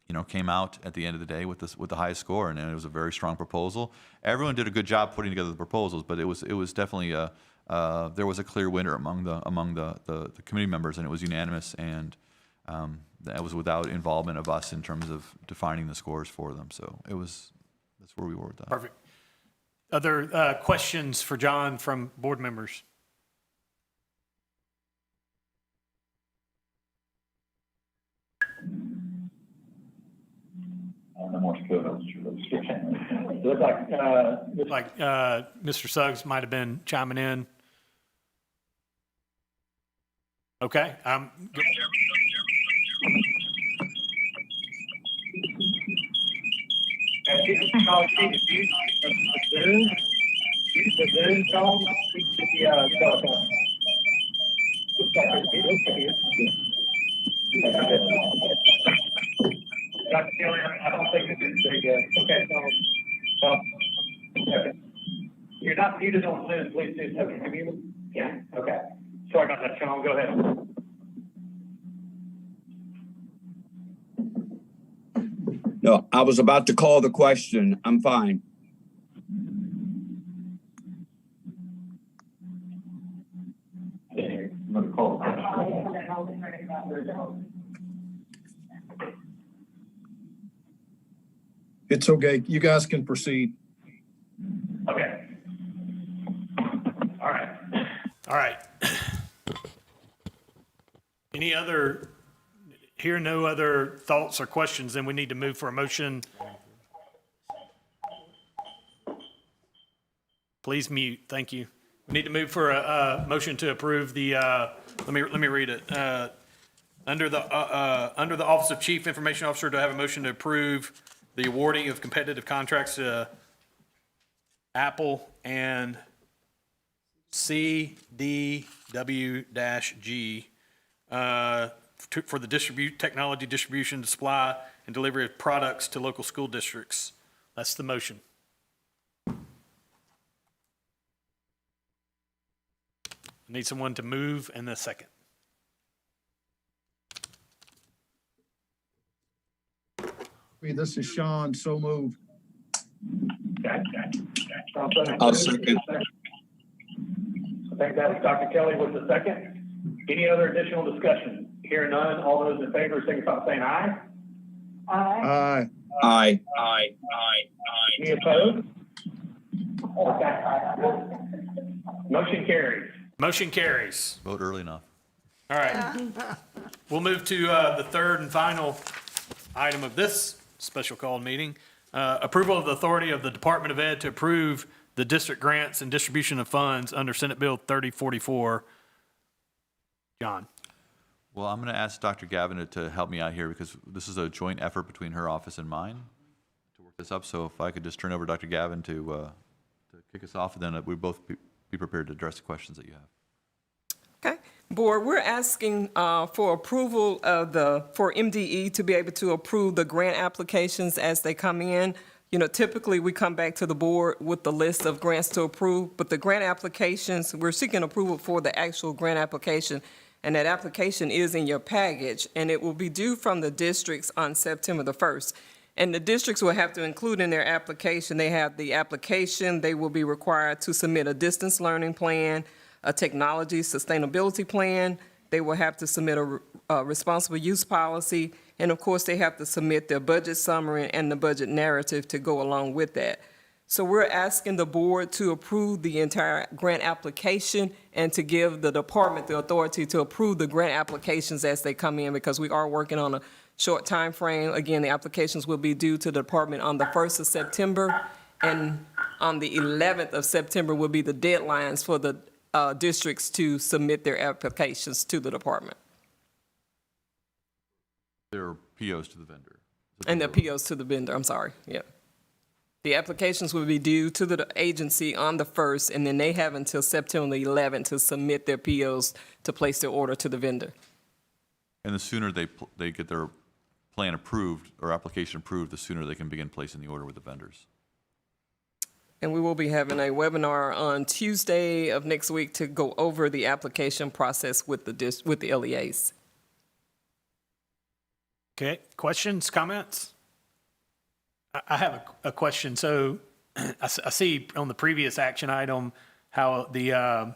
you know, came out at the end of the day with the highest score, and it was a very strong proposal. Everyone did a good job putting together the proposals, but it was definitely there was a clear winner among the committee members, and it was unanimous, and that was without involvement of us in terms of defining the scores for them. So that's where we were with that. Perfect. Other questions for John from board members? No more scope. It looks like, Mr. Suggs might have been chiming in. Okay. Dr. Kelly, I don't think this is big yet. Okay, so, you're not muted on Zoom, please do so. Can you mute? Yeah. Okay. Sorry about that, Sean, go ahead. No, I was about to call the question. I'm fine. I'm gonna call. It's okay. You guys can proceed. Okay. All right. All right. No other thoughts or questions, then we need to move for a motion. Please mute, thank you. We need to move for a motion to approve the, let me read it. Under the Office of Chief Information Officer, do I have a motion to approve the awarding of competitive contracts to Apple and CDW-G for the technology distribution, supply, and delivery of products to local school districts? That's the motion. I need someone to move and a second. This is Sean, so moved. I'll second. I think that's Dr. Kelly with the second. Any other additional discussion? Hearing none, all those in favor signify by saying aye. Aye. Aye. Any opposed? Motion carries. Motion carries. Vote early enough. All right. We'll move to the third and final item of this special called meeting. Approval of the authority of the Department of Ed to approve the district grants and distribution of funds under Senate Bill 3044. John. Well, I'm going to ask Dr. Gavin to help me out here, because this is a joint effort between her office and mine to work this up. So if I could just turn over to Dr. Gavin to kick us off, and then we both be prepared to address the questions that you have. Okay. Board, we're asking for approval for MDE to be able to approve the grant applications as they come in. You know, typically we come back to the board with the list of grants to approve, but the grant applications, we're seeking approval for the actual grant application, and that application is in your package, and it will be due from the districts on September the 1st. And the districts will have to include in their application, they have the application, they will be required to submit a distance learning plan, a technology sustainability plan, they will have to submit a responsible use policy, and of course, they have to submit their budget summary and the budget narrative to go along with that. So we're asking the board to approve the entire grant application and to give the department the authority to approve the grant applications as they come in, because we are working on a short time frame. Again, the applications will be due to the department on the 1st of September, and on the 11th of September will be the deadlines for the districts to submit their applications to the department. Their POs to the vendor. And their POs to the vendor, I'm sorry, yeah. The applications will be due to the agency on the 1st, and then they have until September 11th to submit their POs to place their order to the vendor. And the sooner they get their plan approved or application approved, the sooner they can begin placing the order with the vendors. And we will be having a webinar on Tuesday of next week to go over the application process with the LEAs. Okay, questions, comments? I have a question. So I see on the previous action item how the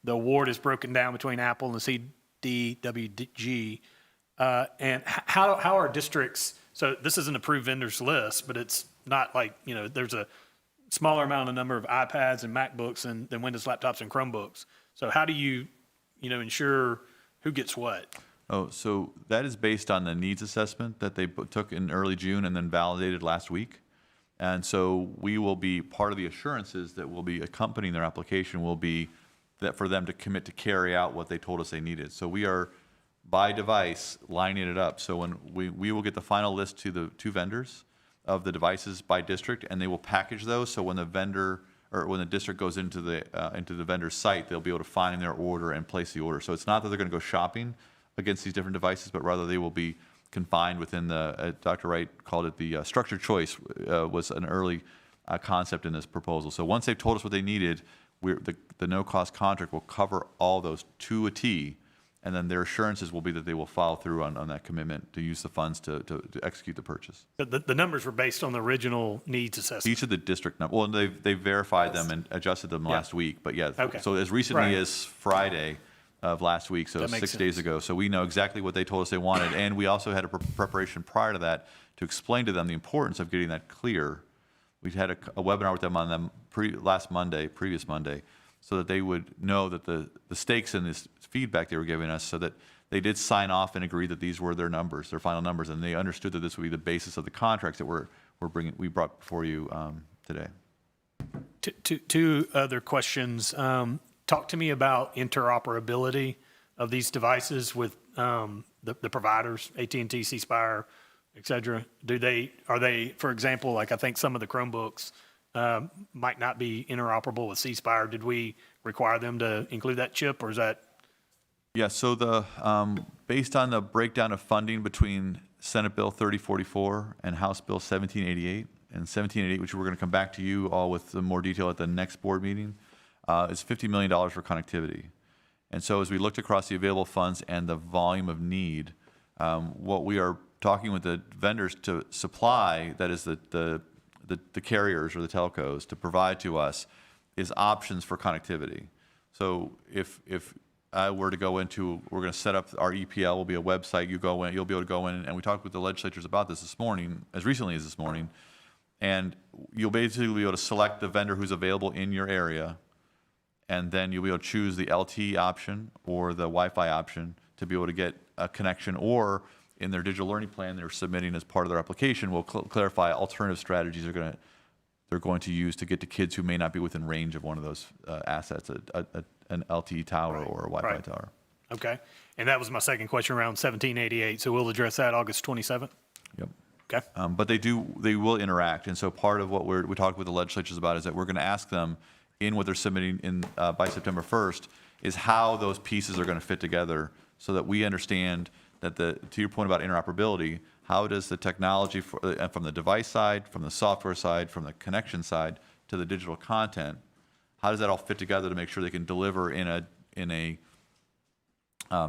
award is broken down between Apple and the CDWG. And how are districts, so this is an approved vendors list, but it's not like, there's a smaller amount of number of iPads and MacBooks than Windows laptops and Chromebooks. So how do you ensure who gets what? Oh, so that is based on the needs assessment that they took in early June and then validated last week. And so we will be, part of the assurances that will be accompanying their application will be that for them to commit to carry out what they told us they needed. So we are, by device, lining it up. So when we will get the final list to the two vendors of the devices by district, and they will package those. So when the vendor, or when the district goes into the vendor's site, they'll be able to find their order and place the order. So it's not that they're going to go shopping against these different devices, but rather they will be confined within the, Dr. Wright called it the structured choice, was an early concept in this proposal. So once they've told us what they needed, the no-cost contract will cover all those to a T, and then their assurances will be that they will follow through on that commitment to use the funds to execute the purchase. The numbers were based on the original needs assessment. Each of the district, well, they verified them and adjusted them last week, but yeah. Okay. So as recently Right. as Friday of last week, so That makes 6 days sense. ago. So we know exactly what they told us they wanted, and we also had a preparation prior to that to explain to them the importance of getting that clear. We had a webinar with them on them previous Monday, so that they would know that the stakes in this feedback they were giving us, so that they did sign off and agree that these were their numbers, their final numbers, and they understood that this would be the basis of the contracts that we brought before you today. Two other questions. Talk to me about interoperability of these devices with the providers, AT&T, C Spire, et cetera. Are they, for example, like I think some of the Chromebooks might not be interoperable with C Spire. Did we require them to include that chip, or is that? Yeah, so based on the breakdown of funding between Senate Bill 3044 and House Bill 1788, and 1788, which we're going to come back to you all with some more detail at the next board meeting, is $50 million for connectivity. And so as we looked across the available funds and the volume of need, what we are talking with the vendors to supply, that is the carriers or the telcos, to provide to us is options for connectivity. So if I were to go into, we're going to set up our EPL, will be a website, you'll be able to go in, and we talked with the legislatures about this morning, as recently as this morning, and you'll basically be able to select the vendor who's available in your area, and then you'll be able to choose the LTE option or the Wi-Fi option to be able to get a connection, or in their digital learning plan they're submitting as part of their application, will clarify alternative strategies they're going to use to get to kids who may not be within range of one of those assets, an LTE tower or a Wi-Fi tower. Okay. And that was my second question around 1788. So we'll address that August 27th? Yep. Okay. But they will interact, and so part of what we talked with the legislatures about is that we're going to ask them in what they're submitting in by September 1st is how those pieces are going to fit together, so that we understand that to your point about interoperability, how does the technology from the device side, from the software side, from the connection side to the digital content, how does that all fit together to make sure they can deliver in a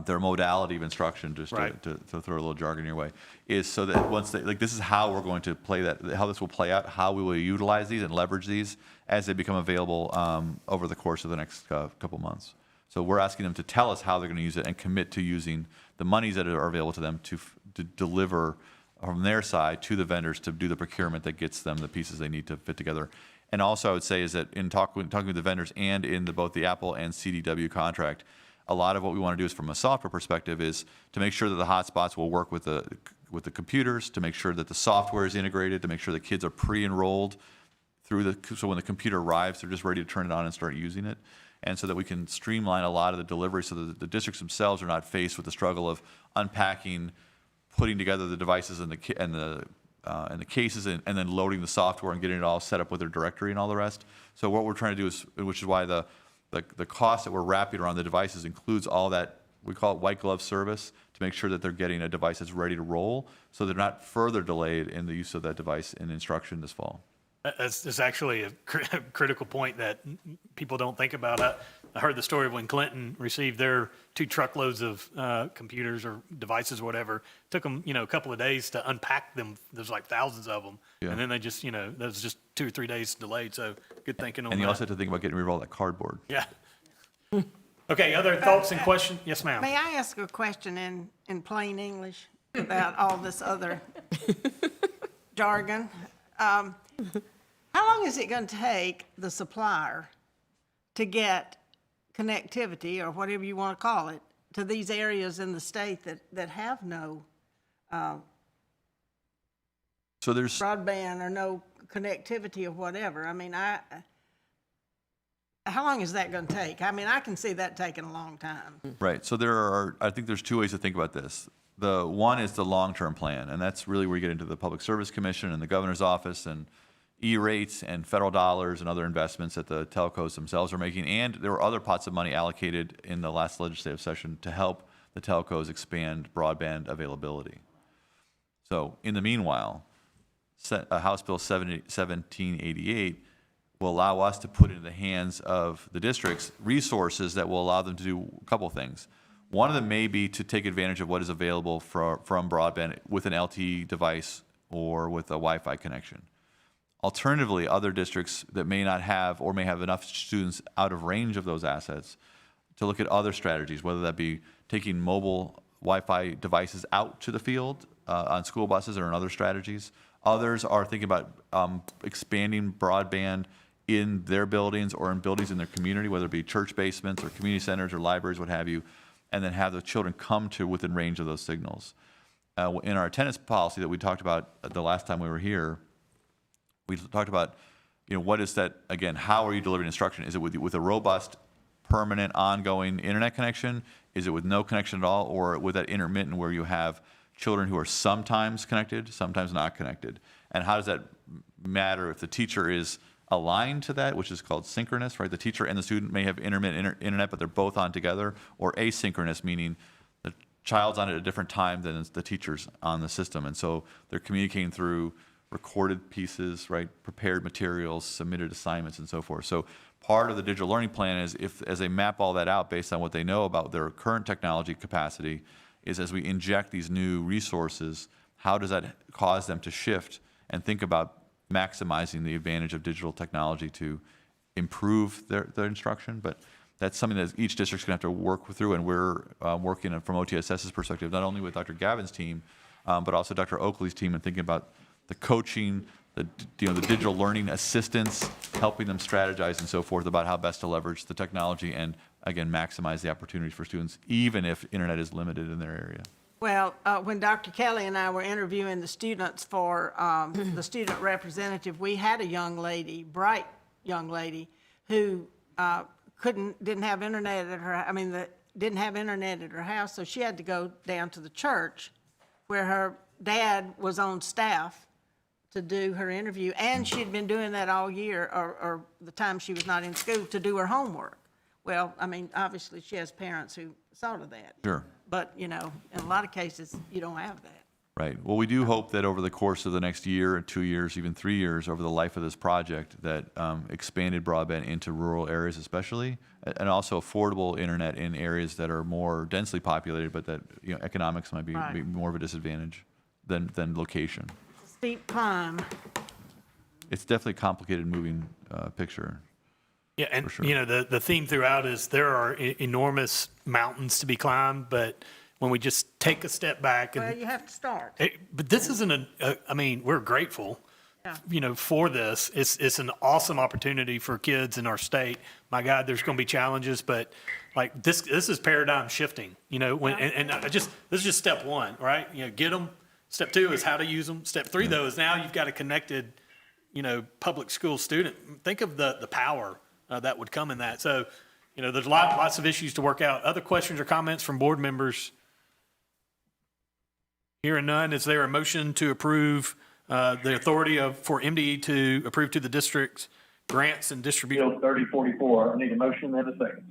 their modality of instruction, just Right. to throw a little jargon your way, is so that once they, like, this is how we're going to play that, how this will play out, how we will utilize these and leverage these as they become available over the course of the next couple months. So we're asking them to tell us how they're going to use it and commit to using the monies that are available to them to deliver from their side to the vendors to do the procurement that gets them the pieces they need to fit together. And also, I would say is that in talking with the vendors and in both the Apple and CDW contract, a lot of what we want to do is from a software perspective is to make sure that the hotspots will work with the computers, to make sure that the software is integrated, to make sure that kids are pre-enrolled so when the computer arrives, they're just ready to turn it on and start using it. And so that we can streamline a lot of the delivery so that the districts themselves are not faced with the struggle of unpacking, putting together the devices and the cases and then loading the software and getting it all set up with their directory and all the rest. So what we're trying to do is, which is why the cost that we're wrapping around the devices includes all that, we call it white glove service, to make sure that they're getting a device that's ready to roll so they're not further delayed in the use of that device in instruction this fall. That's actually a critical point that people don't think about. I heard the story of when Clinton received their 2 truckloads of computers or devices or whatever. It took them, a couple of days to unpack them. There's like thousands of them. Yeah. And then they just, that was just 2 or 3 days delayed. So good thinking on that. And you also have to think about getting rid of all that cardboard. Yeah. Okay, other thoughts and questions? Yes, ma'am. May I ask a question in plain English about all this other jargon? How long is it going to take the supplier to get connectivity, or whatever you want to call it, to these areas in the state that have no So there's broadband or no connectivity or whatever? I mean, how long is that going to take? I mean, I can see that taking a long time. right. So I think there's 2 ways to think about this. The one is the long-term plan, and that's really where you get into the Public Service Commission and the governor's office and E-rates and federal dollars and other investments that the telcos themselves are making. And there were other pots of money allocated in the last legislative session to help the telcos expand broadband availability. So in the meanwhile, House Bill 1788 will allow us to put into the hands of the districts resources that will allow them to do a couple things. One of them may be to take advantage of what is available from broadband with an LTE device or with a Wi-Fi connection. Alternatively, other districts that may not have or may have enough students out of range of those assets to look at other strategies, whether that be taking mobile Wi-Fi devices out to the field on school buses or in other strategies. Others are thinking about expanding broadband in their buildings or in buildings in their community, whether it be church basements or community centers or libraries, what have you, and then have the children come to within range of those signals. In our attendance policy that we talked about the last time we were here, we talked about, what is that, again, how are you delivering instruction? Is it with a robust, permanent, ongoing internet connection? Is it with no connection at all? Or with that intermittent where you have children who are sometimes connected, sometimes not connected? And how does that matter if the teacher is aligned to that, which is called synchronous, right? The teacher and the student may have intermittent internet, but they're both on together, or asynchronous, meaning the child's on at a different time than the teacher's on the system. And so they're communicating through recorded pieces, right? Prepared materials, submitted assignments, and so forth. So part of the digital learning plan is as they map all that out based on what they know about their current technology capacity, is as we inject these new resources, how does that cause them to shift and think about maximizing the advantage of digital technology to improve their instruction? But that's something that each district's going to have to work through, and we're working from OTSS's perspective, not only with Dr. Gavin's team, but also Dr. Oakley's team, and thinking about the coaching, the digital learning assistance, helping them strategize and so forth about how best to leverage the technology and, again, maximize the opportunities for students, even if internet is limited in their area. Well, when Dr. Kelly and I were interviewing the students for the student representative, we had a young lady, bright young lady, who didn't have internet at her. Didn't have internet at her house, so she had to go down to the church where her dad was on staff to do her interview, and she'd been doing that all year, or the time she was not in school, to do her homework. Well, obviously she has parents who saw to that. Sure. But, in a lot of cases, you don't have that. Right. Well, we do hope that over the course of the next year, 2 years, even 3 years, over the life of this project, that expanded broadband into rural areas especially, and also affordable internet in areas that are more densely populated, but that, you know, economics might be, Right. be more of a disadvantage than location. Steep climb. It's definitely a complicated moving picture. Yeah, and sure. you know, the theme throughout is there are enormous mountains to be climbed, but when we just take a step back Well, and, you have to start. but this isn't I mean, we're grateful, Yeah. you know, for this. It's an awesome opportunity for kids in our state. My God, there's going to be challenges, but like this is paradigm shifting, you know, when, and this is just step one, right? You know, get them. Step two is how to use them. Step three, though, is now you've got a connected, you know, public school student. Think of the power that would come in that. So, you know, there's lots of issues to work out. Other questions or comments from board members? Hearing none, is there a motion to approve the authority for MDE to approve to the district's grants and distribute? Bill 3044. I need a motion and a second.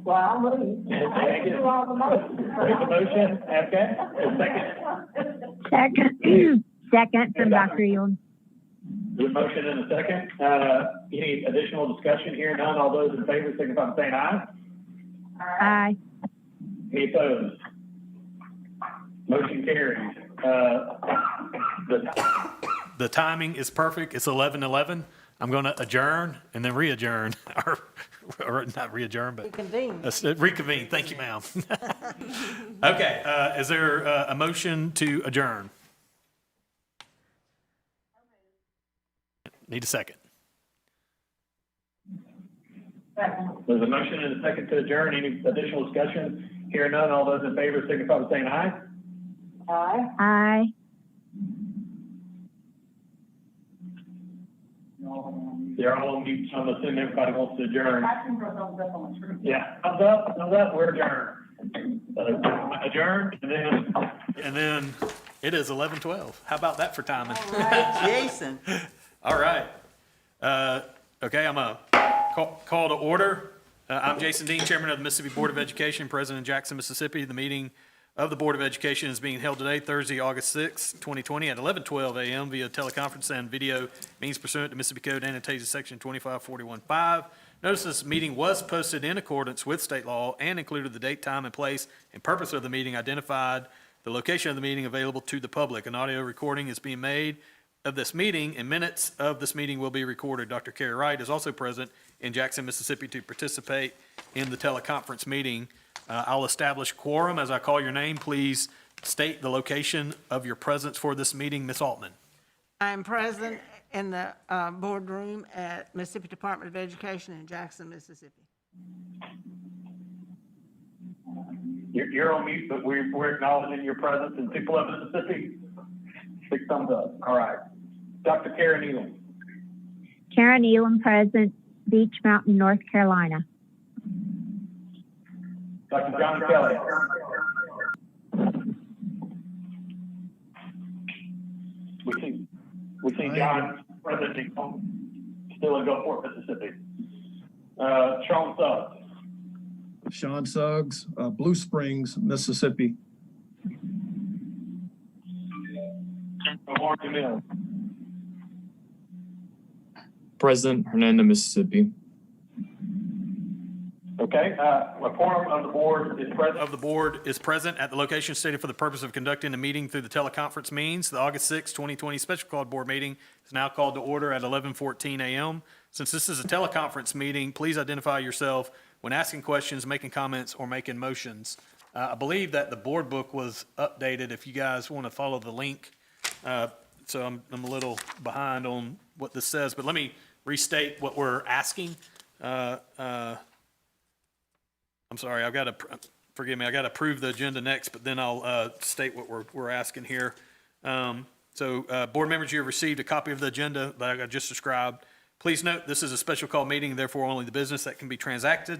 Well, I'll move. Thank you. Do all the motions. Make the motion, okay, a second. Second, second from Dr. Elam. There's a motion and a second. Any additional discussion here? None. All those in favor, signify by saying aye. Aye. Any opposed? Motion carries. The timing is perfect. It's 11:11. I'm going to adjourn and then re-adjourn, or not re-adjourn, but Reconvene. reconvene. Thank you, ma'am. Okay, is there a motion to adjourn? Need a second. There's a motion and a second to adjourn. Any additional discussion? Here none. All those in favor, signify by saying aye. Aye. Aye. They're all on mute, so I'm assuming everybody wants to adjourn. I can go thumbs up on the screen. Yeah, thumbs up, we're adjourned. Adjourned, And then it is 11:12. How about that for timing? Jason. All right. Okay, I'm going to call to order. I'm Jason Dean, Chairman of the Mississippi Board of Education, present in Jackson, Mississippi. The meeting of the Board of Education is being held today, Thursday, August 6, 2020, at 11:12 a.m. via teleconference and video means pursuant to Mississippi Code annotated section 25415. Notice this meeting was posted in accordance with state law and included the date, time, and place and purpose of the meeting identified, the location of the meeting available to the public. An audio recording is being made of this meeting, and minutes of this meeting will be recorded. Dr. Carrie Wright is also present in Jackson, Mississippi to participate in the teleconference meeting. I'll establish quorum as I call your name. Please state the location of your presence for this meeting. Ms. Altman. I'm present in the boardroom at Mississippi Department of Education in Jackson, Mississippi. you're on mute, but we're acknowledging your presence in Tupelo, Mississippi. 6 thumbs up. All right. Dr. Karen Elam. Karen Elam, present, Beach Mountain, North Carolina. Dr. John Kelly. We see John present still in Gulfport, Mississippi. Sean Suggs. Sean Suggs, Blue Springs, Mississippi. Omar Jamil. President, Hernando, Mississippi. Okay, a quorum of the board is present. At the location stated for the purpose of conducting the meeting through the teleconference means. The August 6, 2020 special called board meeting is now called to order at 11:14 a.m. Since this is a teleconference meeting, please identify yourself when asking questions, making comments, or making motions. I believe that the board book was updated if you guys want to follow the link. So I'm a little behind on what this says, but let me restate what we're asking. I'm sorry, forgive me, I got to approve the agenda next, but then I'll state what we're asking here. Board members, you have received a copy of the agenda that I just described. Please note, this is a special call meeting, therefore only the business that can be transacted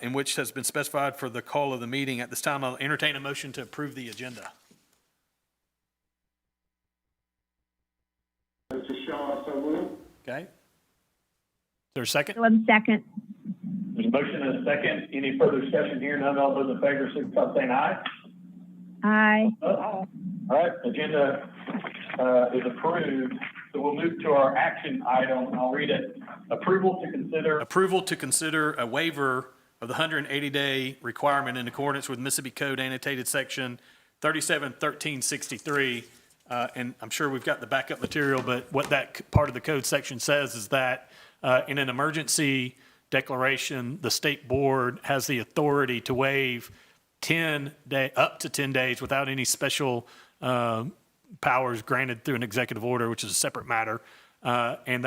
in which has been specified for the call of the meeting. At this time, I'll entertain a motion to approve the agenda. Mr. Shaw, so moved. Okay. Is there a second? Elam, second. There's a motion and a second. Any further discussion here? None. All those in favor, signify by saying aye. Aye. All right, agenda is approved. So we'll move to our action item. I'll read it. Approval to consider a waiver of the 180-day requirement in accordance with Mississippi Code annotated section 371363. And I'm sure we've got the backup material, but what that part of the code section says is that in an emergency declaration, the state board has the authority to waive up to 10 days without any special powers granted through an executive order, which is a separate matter. And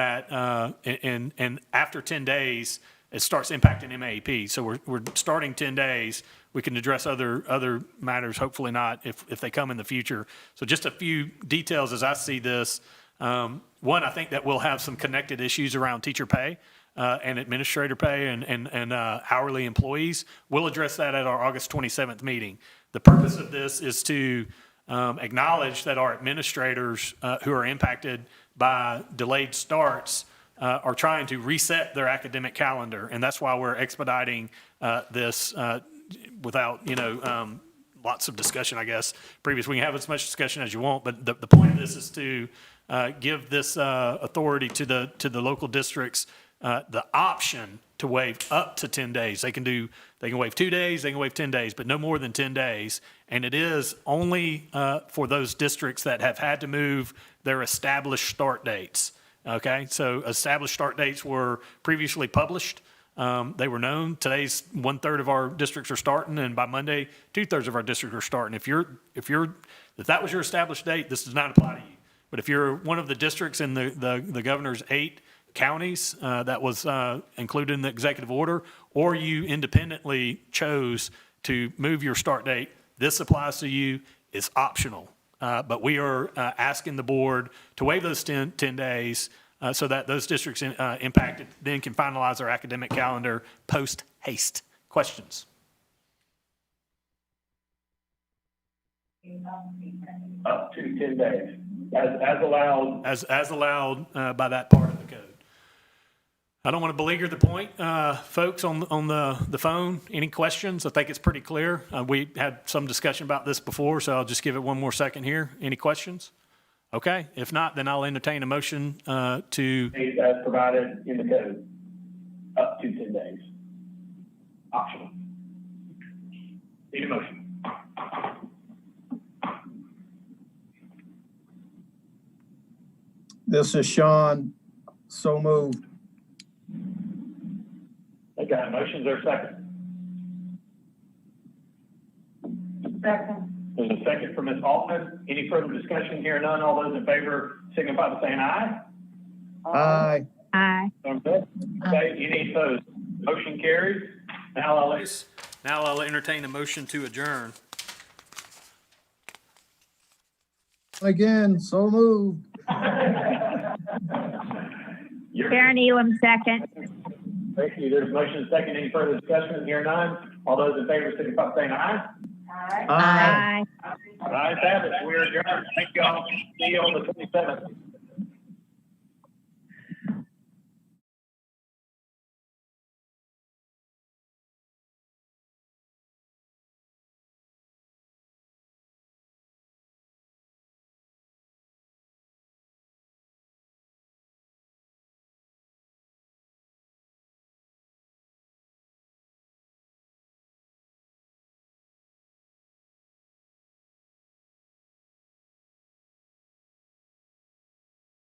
after 10 days, it starts impacting MAEP. So we're starting 10 days. We can address other matters, hopefully not, if they come in the future. So just a few details as I see this. One, I think that we'll have some connected issues around teacher pay and administrator pay and hourly employees. We'll address that at our August 27th meeting. The purpose of this is to acknowledge that our administrators who are impacted by delayed starts are trying to reset their academic calendar, and that's why we're expediting this without, lots of discussion, I guess. We can have as much discussion as you want, but the point of this is to give this authority to the local districts the option to waive up to 10 days. They can waive 2 days, they can waive 10 days, but no more than 10 days. And it is only for those districts that have had to move their established start dates. Okay, so established start dates were previously published. They were known. Today's 1/3 of our districts are starting, and by Monday, 2/3 of our districts are starting. If that was your established date, this does not apply to you. But if you're one of the districts in the governor's 8 counties that was included in the executive order, or you independently chose to move your start date, this applies to you. It's optional. But we are asking the board to waive those 10 days so that those districts impacted then can finalize their academic calendar post haste. Questions? Up to 10 days, as allowed. As allowed by that part of the code. I don't want to beleaguer the point. Folks on the phone, any questions? I think it's pretty clear. We had some discussion about this before, so I'll just give it one more second here. Any questions? Okay. If not, then I'll entertain a motion to... As provided in the code, up to 10 days. Optional. Need a motion. This is Sean. So moved. I got a motion. Is there a second? Second. There's a second from Ms. Altman. Any further discussion here? None. All those in favor signify by saying aye. Aye. Aye. Okay. Any opposed? Motion carries. Now I'll entertain a motion to adjourn. Again, so moved. Karen Elam, second. Thank you. There's a motion and second. Any further discussion? Here none. All those in favor signify by saying aye. Aye. Ayes have it. We are adjourned. Thank you all. See you on the 27th.